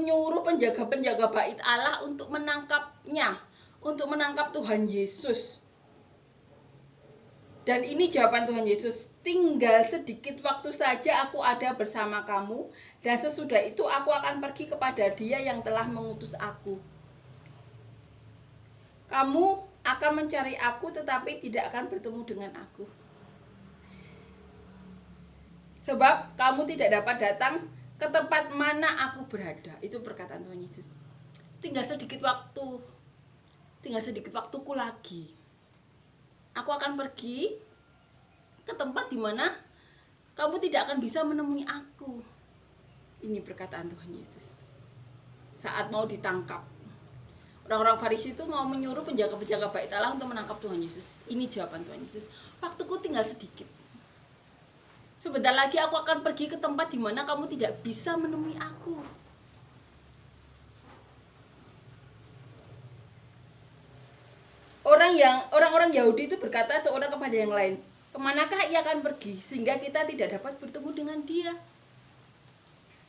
menyuruh penjaga-penjaga bait Allah untuk menangkapnya, untuk menangkap Tuhan Yesus. Dan ini jawaban Tuhan Yesus, tinggal sedikit waktu saja aku ada bersama kamu, dan sesudah itu aku akan pergi kepada Dia yang telah mengutus aku. Kamu akan mencari aku tetapi tidak akan bertemu dengan aku. Sebab kamu tidak dapat datang ke tempat mana aku berada. Itu perkataan Tuhan Yesus. Tinggal sedikit waktuku lagi. Aku akan pergi ke tempat di mana kamu tidak akan bisa menemui aku. Ini perkataan Tuhan Yesus. Saat mau ditangkap, orang-orang Farisi itu mau menyuruh penjaga-penjaga bait Allah untuk menangkap Tuhan Yesus. Ini jawaban Tuhan Yesus. Waktuku tinggal sedikit. Sebentar lagi aku akan pergi ke tempat di mana kamu tidak bisa menemui aku. Orang-orang Yahudi itu berkata seorang kepada yang lain, kemanakah ia akan pergi sehingga kita tidak dapat bertemu dengan dia?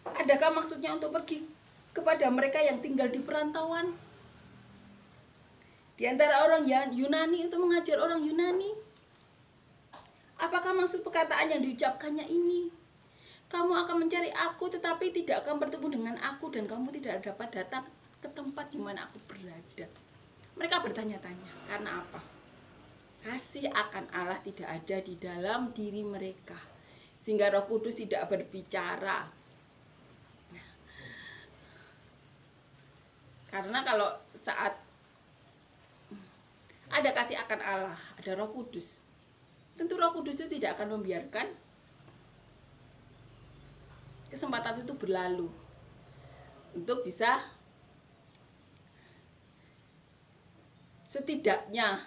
Adakah maksudnya untuk pergi kepada mereka yang tinggal di perantauan? Di antara orang Yunani itu mengajar orang Yunani. Apakah maksud perkataan yang diucapkannya ini? Kamu akan mencari aku tetapi tidak akan bertemu dengan aku, dan kamu tidak dapat datang ke tempat di mana aku berada. Mereka bertanya-tanya, karena apa? Kasih akan Allah tidak ada di dalam diri mereka, sehingga Roh Kudus tidak berbicara. Karena kalau saat ada kasih akan Allah, ada Roh Kudus, tentu Roh Kudus itu tidak akan membiarkan kesempatan itu berlalu untuk bisa setidaknya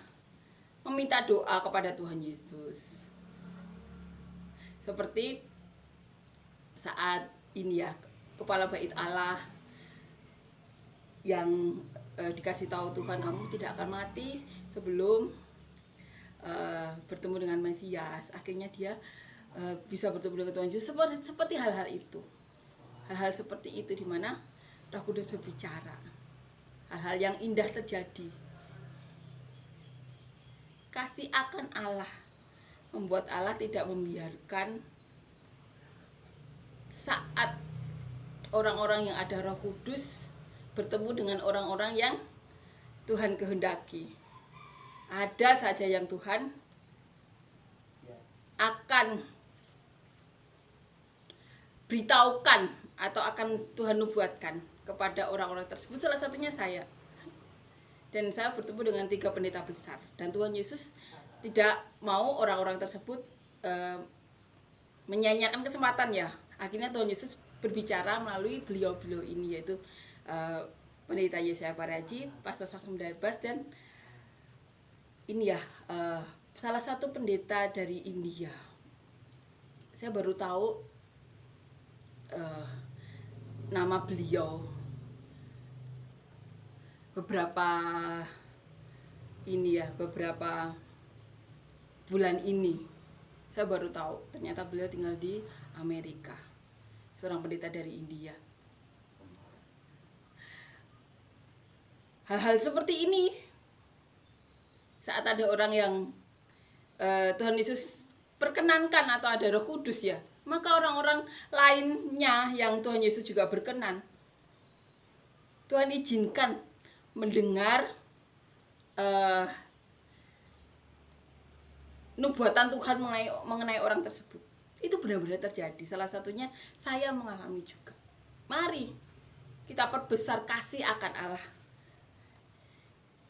meminta doa kepada Tuhan Yesus. Seperti saat ini ya, kepala bait Allah yang dikasih tahu Tuhan, kamu tidak akan mati sebelum bertemu dengan Mesias. Akhirnya dia bisa bertemu dengan Tuhan Yesus. Seperti hal-hal itu, hal-hal seperti itu di mana Roh Kudus berbicara, hal-hal yang indah terjadi. Kasih akan Allah membuat Allah tidak membiarkan saat orang-orang yang ada Roh Kudus bertemu dengan orang-orang yang Tuhan kehendaki. Ada saja yang Tuhan akan beritahukan atau akan Tuhan nubuatkan kepada orang-orang tersebut. Salah satunya saya. Dan saya bertemu dengan 3 pendeta besar. Dan Tuhan Yesus tidak mau orang-orang tersebut menyanyiakan kesempatan ya. Akhirnya Tuhan Yesus berbicara melalui beliau-beliau ini, yaitu Pendeta Yesaya Paraji, Pastor Saksum Darbas, dan ini ya salah satu pendeta dari India. Saya baru tahu nama beliau beberapa bulan ini. Saya baru tahu ternyata beliau tinggal di Amerika, seorang pendeta dari India. Hal-hal seperti ini, saat ada orang yang Tuhan Yesus perkenankan atau ada Roh Kudus ya, maka orang-orang lainnya yang Tuhan Yesus juga berkenan, Tuhan izinkan mendengar nubuatan Tuhan mengenai orang tersebut. Itu benar-benar terjadi. Salah satunya saya mengalami juga. Mari kita perbesar kasih akan Allah.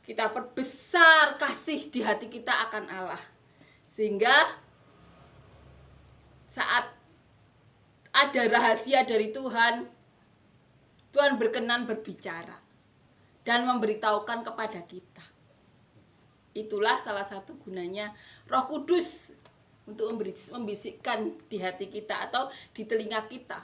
Kita perbesar kasih di hati kita akan Allah, sehingga saat ada rahasia dari Tuhan, Tuhan berkenan berbicara dan memberitahukan kepada kita. Itulah salah satu gunanya Roh Kudus, untuk membisikkan di hati kita atau di telinga kita.